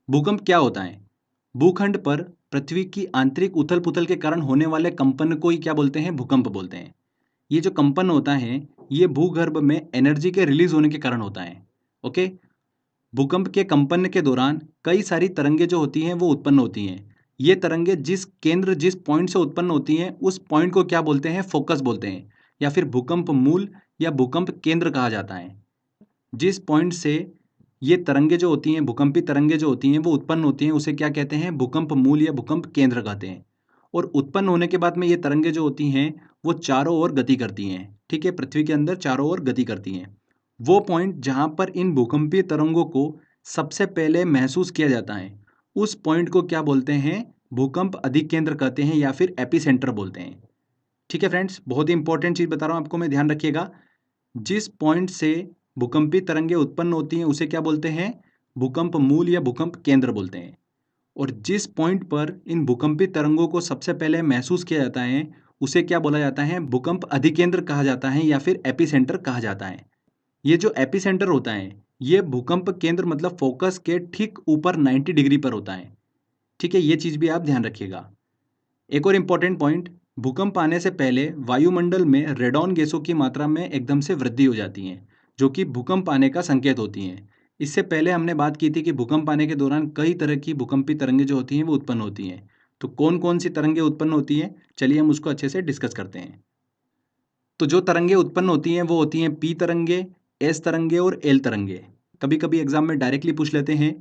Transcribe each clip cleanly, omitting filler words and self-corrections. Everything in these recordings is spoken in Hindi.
भूकंप क्या होता है? भूखंड पर पृथ्वी की आंतरिक उथल पुथल के कारण होने वाले कंपन को ही क्या बोलते हैं? भूकंप बोलते हैं। ये जो कंपन होता है, ये भूगर्भ में एनर्जी के रिलीज होने के कारण होता है। ओके। भूकंप के कंपन के दौरान कई सारी तरंगे जो होती हैं वो उत्पन्न होती हैं। ये तरंगे जिस पॉइंट से उत्पन्न होती हैं उस पॉइंट को क्या बोलते हैं? फोकस बोलते हैं, या फिर भूकंप मूल या भूकंप केंद्र कहा जाता है। जिस पॉइंट से ये तरंगे जो होती हैं, भूकंपी तरंगे जो होती हैं वो उत्पन्न होती हैं, उसे क्या कहते हैं? भूकंप मूल या भूकंप केंद्र कहते हैं। और उत्पन्न होने के बाद में ये तरंगे जो होती हैं वो चारों ओर गति करती हैं। ठीक है, पृथ्वी के अंदर चारों ओर गति करती हैं। वो पॉइंट जहाँ पर इन भूकंपीय तरंगों को सबसे पहले महसूस किया जाता है, उस पॉइंट को क्या बोलते हैं? भूकंप अधिकेंद्र कहते हैं, या फिर एपिसेंटर बोलते हैं। ठीक है फ्रेंड्स, बहुत ही इंपॉर्टेंट चीज बता रहा हूं आपको मैं, ध्यान रखिएगा। जिस पॉइंट से भूकंपी तरंगे उत्पन्न होती हैं उसे क्या बोलते हैं? भूकंप मूल या भूकंप केंद्र बोलते हैं। और जिस पॉइंट पर इन भूकंपी तरंगों को सबसे पहले महसूस किया जाता है उसे क्या बोला जाता है? भूकंप अधिकेंद्र कहा जाता है, या फिर एपिसेंटर कहा जाता है। ये जो एपिसेंटर होता है, ये भूकंप केंद्र मतलब फोकस के ठीक ऊपर 90 डिग्री पर होता है। ठीक है, ये चीज भी आप ध्यान रखिएगा। एक और इम्पॉर्टेंट पॉइंट, भूकंप आने से पहले वायुमंडल में रेडॉन गैसों की मात्रा में एकदम से वृद्धि हो जाती है, जो कि भूकंप आने का संकेत होती हैं। इससे पहले हमने बात की थी कि भूकंप आने के दौरान कई तरह की भूकंपी तरंगे जो होती हैं वो उत्पन्न होती हैं। तो कौन कौन सी तरंगे उत्पन्न होती हैं, चलिए हम उसको अच्छे से डिस्कस करते हैं। तो जो तरंगे उत्पन्न होती हैं वो होती हैं पी तरंगे, एस तरंगे और एल तरंगे। कभी कभी एग्जाम में डायरेक्टली पूछ लेते हैं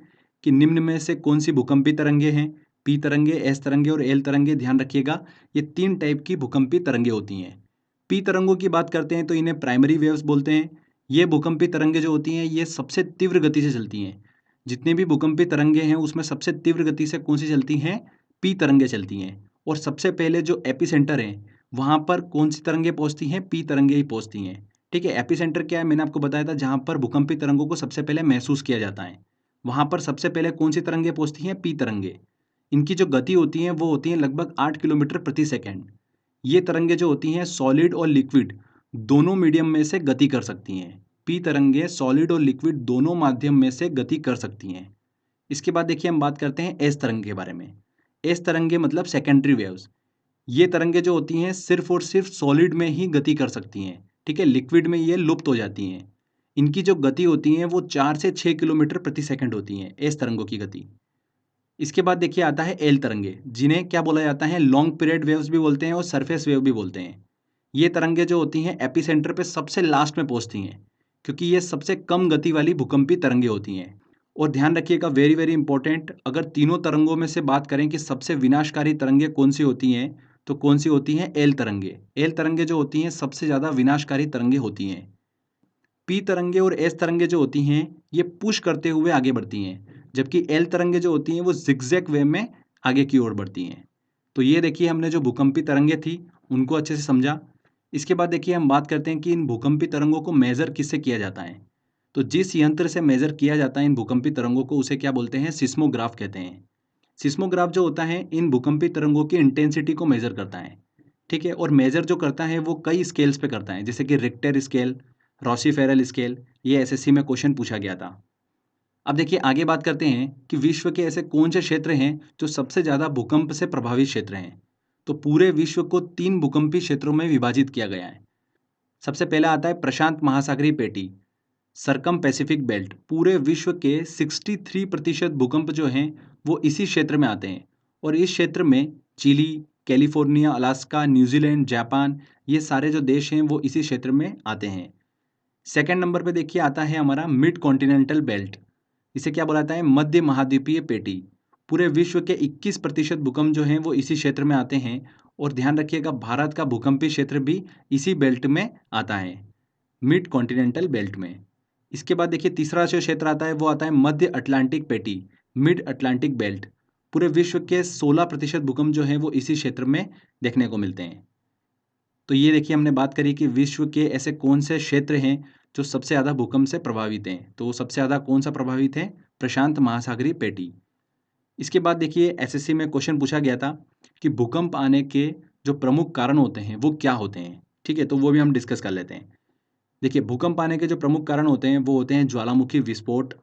कि निम्न में से कौन सी भूकंपी तरंगे हैं? पी तरंगे, एस तरंगे और एल तरंगे। ध्यान रखिएगा, ये 3 टाइप की भूकंपी तरंगे होती हैं। पी तरंगों की बात करते हैं तो इन्हें प्राइमरी वेव्स बोलते हैं। ये भूकंपी तरंगे जो होती हैं ये सबसे तीव्र गति से चलती हैं। जितनी भी भूकंपी तरंगे हैं उसमें सबसे तीव्र गति से कौन सी चलती हैं? पी तरंगे चलती हैं। और सबसे पहले जो एपिसेंटर है वहां पर कौन सी तरंगे पहुंचती हैं? पी तरंगे ही पहुंचती हैं। ठीक है, एपिसेंटर क्या है? मैंने आपको बताया था, जहां पर भूकंपी तरंगों को सबसे पहले महसूस किया जाता है, वहां पर सबसे पहले कौन सी तरंगे पहुंचती हैं? पी तरंगे। इनकी जो गति होती है वो होती है लगभग 8 किलोमीटर प्रति सेकेंड। ये तरंगे जो होती हैं सॉलिड और लिक्विड दोनों मीडियम में से गति कर सकती हैं। पी तरंगे सॉलिड और लिक्विड दोनों माध्यम में से गति कर सकती हैं। इसके बाद देखिए हम बात करते हैं एस तरंग के बारे में। एस तरंगे मतलब सेकेंडरी वेव्स। ये तरंगे जो होती हैं सिर्फ और सिर्फ सॉलिड में ही गति कर सकती हैं। ठीक है, लिक्विड में ये लुप्त हो जाती हैं। इनकी जो गति होती है वो 4 से 6 किलोमीटर प्रति सेकंड होती है, एस तरंगों की गति। इसके बाद देखिए आता है एल तरंगे, जिन्हें क्या बोला जाता है? लॉन्ग पीरियड वेव्स भी बोलते हैं और सरफेस वेव भी बोलते हैं। ये तरंगे जो होती हैं एपिसेंटर पे सबसे लास्ट में पहुंचती हैं, क्योंकि ये सबसे कम गति वाली भूकंपी तरंगे होती हैं। और ध्यान रखिएगा, वेरी वेरी इंपॉर्टेंट, अगर तीनों तरंगों में से बात करें कि सबसे विनाशकारी तरंगे कौन सी होती हैं, तो कौन सी होती हैं? एल तरंगे। एल तरंगे जो होती हैं सबसे ज़्यादा विनाशकारी तरंगे होती हैं। पी तरंगे और एस तरंगे जो होती हैं ये पुश करते हुए आगे बढ़ती हैं, जबकि एल तरंगे जो होती हैं वो जिगजैग वे में आगे की ओर बढ़ती हैं। तो ये देखिए हमने जो भूकंपी तरंगे थी उनको अच्छे से समझा। इसके बाद देखिए हम बात करते हैं कि इन भूकंपी तरंगों को मेजर किससे किया जाता है। तो जिस यंत्र से मेजर किया जाता है इन भूकंपी तरंगों को उसे क्या बोलते हैं? सिस्मोग्राफ कहते हैं। सिस्मोग्राफ जो होता है इन भूकंपी तरंगों की इंटेंसिटी को मेजर करता है। ठीक है, और मेजर जो करता है वो कई स्केल्स पे करता है, जैसे कि रिक्टर स्केल, रॉसी-फेरल स्केल। ये एसएससी में क्वेश्चन पूछा गया था। अब देखिए आगे बात करते हैं कि विश्व के ऐसे कौन से क्षेत्र हैं जो सबसे ज़्यादा भूकंप से प्रभावित क्षेत्र हैं। तो पूरे विश्व को 3 भूकंपी क्षेत्रों में विभाजित किया गया है। सबसे पहला आता है प्रशांत महासागरीय पेटी, सरकम पैसिफिक बेल्ट। पूरे विश्व के 63% भूकंप जो हैं वो इसी क्षेत्र में आते हैं। और इस क्षेत्र में Chile, California, Alaska, New Zealand, Japan, ये सारे जो देश हैं वो इसी क्षेत्र में आते हैं। सेकंड नंबर पे देखिए आता है हमारा मिड कॉन्टिनेंटल बेल्ट। इसे क्या बोला जाता है? मध्य महाद्वीपीय पेटी। पूरे विश्व के 21% भूकंप जो हैं वो इसी क्षेत्र में आते हैं। और ध्यान रखिएगा भारत का भूकंपीय क्षेत्र भी इसी बेल्ट में आता है, मिड कॉन्टिनेंटल बेल्ट में। इसके बाद देखिए तीसरा जो क्षेत्र आता है वो आता है मध्य अटलांटिक पेटी, मिड अटलांटिक बेल्ट। पूरे विश्व के 16% भूकंप जो हैं वो इसी क्षेत्र में देखने को मिलते हैं। तो ये देखिए हमने बात करी कि विश्व के ऐसे कौन से क्षेत्र हैं जो सबसे ज़्यादा भूकंप से प्रभावित हैं। तो सबसे ज़्यादा कौन सा प्रभावित है? प्रशांत महासागरीय पेटी। इसके बाद देखिए एसएससी में क्वेश्चन पूछा गया था कि भूकंप आने के जो प्रमुख कारण होते हैं वो क्या होते हैं। ठीक है, तो वो भी हम डिस्कस कर लेते हैं। देखिए भूकंप आने के जो प्रमुख कारण होते हैं वो होते हैं ज्वालामुखी विस्फोट,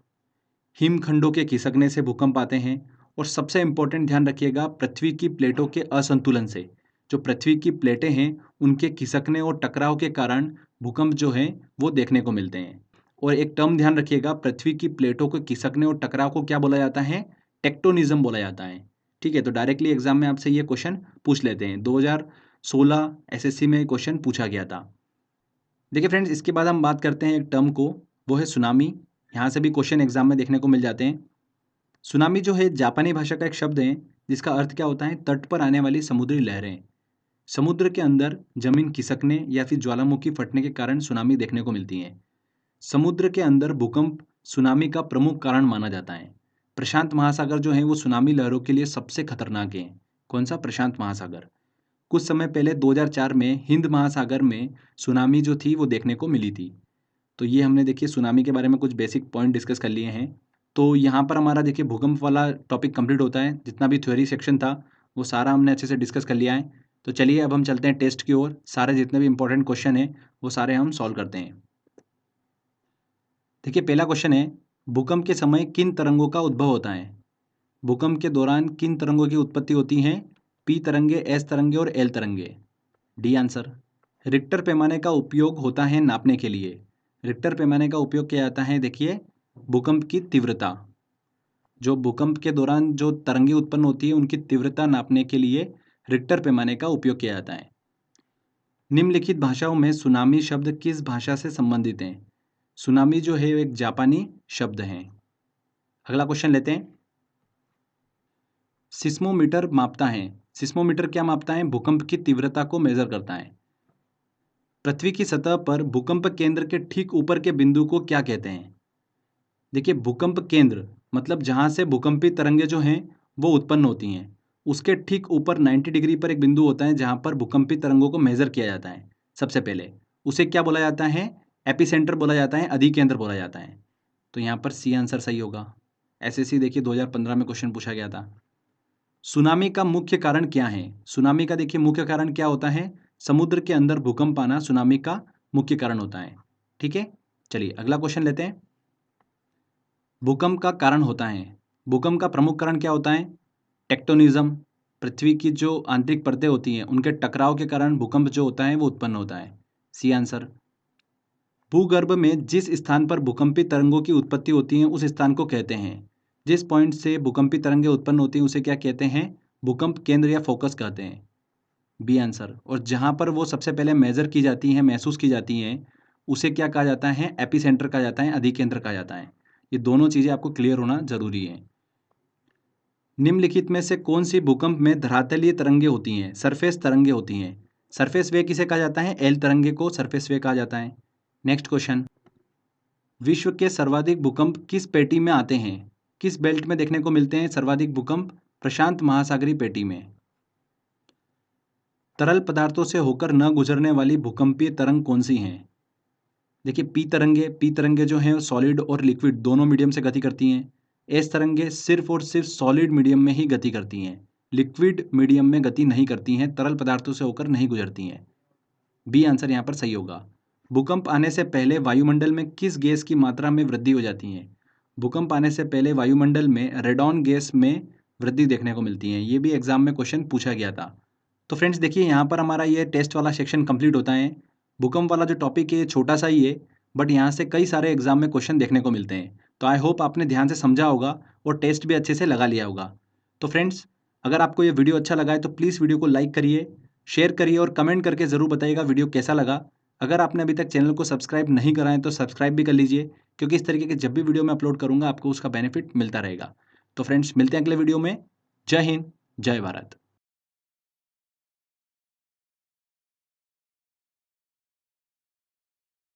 हिमखंडों के खिसकने से भूकंप आते हैं। और सबसे इम्पोर्टेंट ध्यान रखिएगा, पृथ्वी की प्लेटों के असंतुलन से, जो पृथ्वी की प्लेटें हैं उनके खिसकने और टकराव के कारण भूकंप जो हैं वो देखने को मिलते हैं। और एक टर्म ध्यान रखिएगा, पृथ्वी की प्लेटों के खिसकने और टकराव को क्या बोला जाता है? टेक्टोनिज्म बोला जाता है। ठीक है, तो डायरेक्टली एग्जाम में आपसे ये क्वेश्चन पूछ लेते हैं। 2016 एसएससी में क्वेश्चन पूछा गया था। देखिए फ्रेंड्स, इसके बाद हम बात करते हैं एक टर्म को, वो है सुनामी। यहाँ से भी क्वेश्चन एग्जाम में देखने को मिल जाते हैं। सुनामी जो है जापानी भाषा का एक शब्द है जिसका अर्थ क्या होता है? तट पर आने वाली समुद्री लहरें। समुद्र के अंदर जमीन खिसकने या फिर ज्वालामुखी फटने के कारण सुनामी देखने को मिलती है। समुद्र के अंदर भूकंप सुनामी का प्रमुख कारण माना जाता है। प्रशांत महासागर जो है वो सुनामी लहरों के लिए सबसे खतरनाक है। कौन सा? प्रशांत महासागर। कुछ समय पहले 2004 में हिंद महासागर में सुनामी जो थी वो देखने को मिली थी। तो ये हमने देखिए सुनामी के बारे में कुछ बेसिक पॉइंट डिस्कस कर लिए हैं। तो यहाँ पर हमारा देखिए भूकंप वाला टॉपिक कंप्लीट होता है। जितना भी थ्योरी सेक्शन था वो सारा हमने अच्छे से डिस्कस कर लिया है। तो चलिए अब हम चलते हैं टेस्ट की ओर। सारे जितने भी इंपॉर्टेंट क्वेश्चन हैं वो सारे हम सॉल्व करते हैं। देखिए पहला क्वेश्चन है, भूकंप के समय किन तरंगों का उद्भव होता है? भूकंप के दौरान किन तरंगों की उत्पत्ति होती है? पी तरंगे, एस तरंगे और एल तरंगे। D answer. रिक्टर पैमाने का उपयोग होता है नापने के लिए। रिक्टर पैमाने का उपयोग किया जाता है, देखिए, भूकंप की तीव्रता, जो भूकंप के दौरान जो तरंगे उत्पन्न होती है उनकी तीव्रता नापने के लिए रिक्टर पैमाने का उपयोग किया जाता है। निम्नलिखित भाषाओं में सुनामी शब्द किस भाषा से संबंधित है? सुनामी जो है एक जापानी शब्द है। अगला क्वेश्चन लेते हैं। सिस्मोमीटर मापता है। सिस्मोमीटर क्या मापता है? भूकंप की तीव्रता को मेजर करता है। पृथ्वी की सतह पर भूकंप केंद्र के ठीक ऊपर के बिंदु को क्या कहते हैं? देखिए भूकंप केंद्र मतलब जहां से भूकंपी तरंगे जो हैं वो उत्पन्न होती हैं, उसके ठीक ऊपर 90 डिग्री पर एक बिंदु होता है जहां पर भूकंपी तरंगों को मेजर किया जाता है। सबसे पहले उसे क्या बोला जाता है? एपिसेंटर बोला जाता है, अधिकेंद्र बोला जाता है। तो यहाँ पर सी आंसर सही होगा। एसएससी देखिए 2015 में क्वेश्चन पूछा गया था। सुनामी का मुख्य कारण क्या है? सुनामी का देखिए मुख्य कारण क्या होता है? समुद्र के अंदर भूकंप आना सुनामी का मुख्य कारण होता है। ठीक है, चलिए अगला क्वेश्चन लेते हैं। भूकंप का कारण होता है। भूकंप का प्रमुख कारण क्या होता है? टेक्टोनिज्म, पृथ्वी की जो आंतरिक परतें होती हैं उनके टकराव के कारण भूकंप जो होता है वो उत्पन्न होता है। C answer. भूगर्भ में जिस स्थान पर भूकंपी तरंगों की उत्पत्ति होती है उस स्थान को कहते हैं, जिस पॉइंट से भूकंपी तरंगें उत्पन्न होती हैं उसे क्या कहते हैं? भूकंप केंद्र या फोकस कहते हैं। B answer. और जहां पर वो सबसे पहले मेजर की जाती हैं, महसूस की जाती हैं, उसे क्या कहा जाता है? एपिसेंटर कहा जाता है, अधिकेंद्र कहा जाता है। ये दोनों चीजें आपको क्लियर होना जरूरी है। निम्नलिखित में से कौन सी भूकंप में धरातलीय तरंगे होती हैं? सरफेस तरंगे होती हैं। सरफेस वे किसे कहा जाता है? एल तरंगे को सरफेस वे कहा जाता है। नेक्स्ट क्वेश्चन, विश्व के सर्वाधिक भूकंप किस पेटी में आते हैं? किस बेल्ट में देखने को मिलते हैं सर्वाधिक भूकंप? प्रशांत महासागरीय पेटी में। तरल पदार्थों से होकर न गुजरने वाली भूकंपीय तरंग कौन सी हैं? देखिए पी तरंगे जो हैं सॉलिड और लिक्विड दोनों मीडियम से गति करती हैं। एस तरंगे सिर्फ और सिर्फ सॉलिड मीडियम में ही गति करती हैं, लिक्विड मीडियम में गति नहीं करती हैं, तरल पदार्थों से होकर नहीं गुजरती हैं। बी आंसर यहाँ पर सही होगा। भूकंप आने से पहले वायुमंडल में किस गैस की मात्रा में वृद्धि हो जाती है? भूकंप आने से पहले वायुमंडल में रेडॉन गैस में वृद्धि देखने को मिलती है। ये भी एग्जाम में क्वेश्चन पूछा गया था। तो फ्रेंड्स देखिए यहाँ पर हमारा ये टेस्ट वाला सेक्शन कंप्लीट होता है। भूकंप वाला जो टॉपिक है ये छोटा सा ही है, बट यहाँ से कई सारे एग्जाम में क्वेश्चन देखने को मिलते हैं। तो आई होप आपने ध्यान से समझा होगा और टेस्ट भी अच्छे से लगा लिया होगा। तो फ्रेंड्स अगर आपको ये वीडियो अच्छा लगा है तो प्लीज़ वीडियो को लाइक करिए, शेयर करिए और कमेंट करके ज़रूर बताइएगा वीडियो कैसा लगा। अगर आपने अभी तक चैनल को सब्सक्राइब नहीं करा है तो सब्सक्राइब भी कर लीजिए, क्योंकि इस तरीके के जब भी वीडियो मैं अपलोड करूँगा आपको उसका बेनिफिट मिलता रहेगा। तो फ्रेंड्स मिलते हैं अगले वीडियो में। जय हिंद, जय भारत।